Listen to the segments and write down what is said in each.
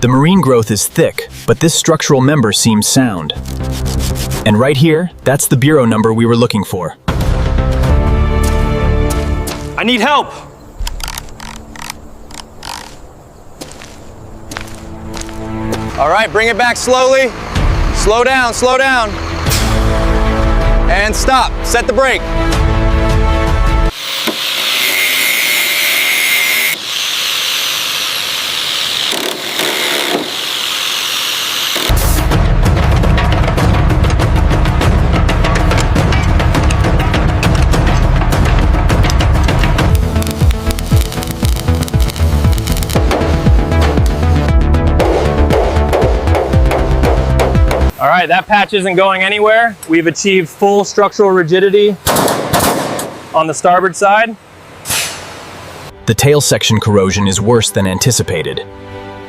The marine growth is thick, but this structural member seems sound. And right here, that's the bureau number we were looking for. I need help! All right, bring it back slowly. Slow down, slow down. And stop, set the brake. All right, that patch isn't going anywhere. We've achieved full structural rigidity on the starboard side. The tail section corrosion is worse than anticipated.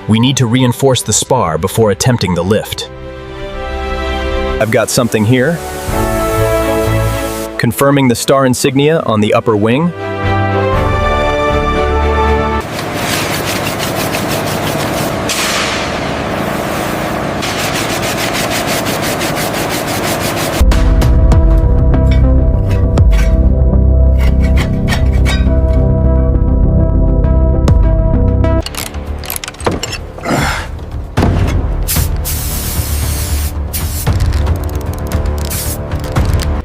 We need to reinforce the spar before attempting the lift. I've got something here. Confirming the star insignia on the upper wing.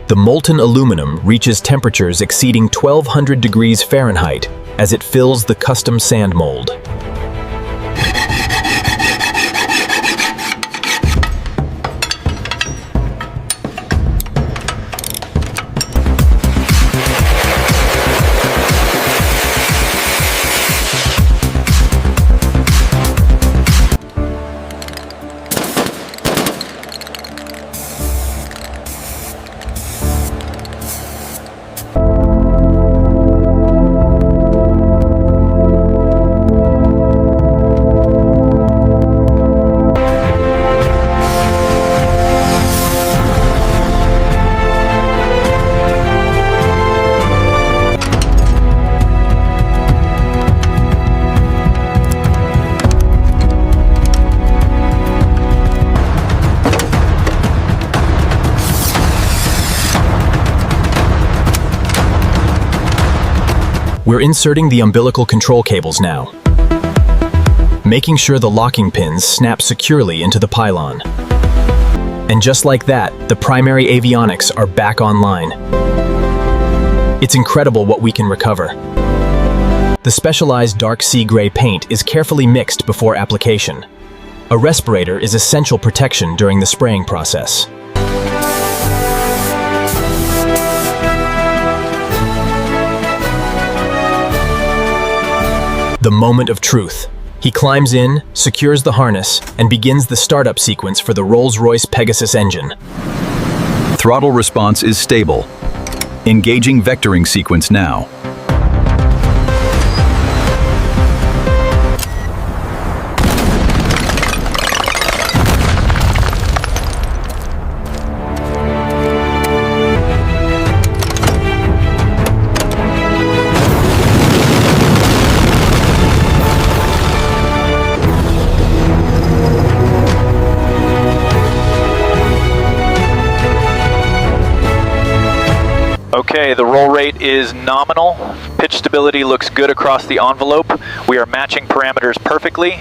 The molten aluminum reaches temperatures exceeding 1200 degrees Fahrenheit as it fills the custom sand mold. We're inserting the umbilical control cables now, making sure the locking pins snap securely into the pylon. And just like that, the primary avionics are back online. It's incredible what we can recover. The specialized dark sea gray paint is carefully mixed before application. A respirator is essential protection during the spraying process. The moment of truth. He climbs in, secures the harness, and begins the startup sequence for the Rolls-Royce Pegasus engine. Throttle response is stable. Engaging vectoring sequence now. Okay, the roll rate is nominal. Pitch stability looks good across the envelope. We are matching parameters perfectly.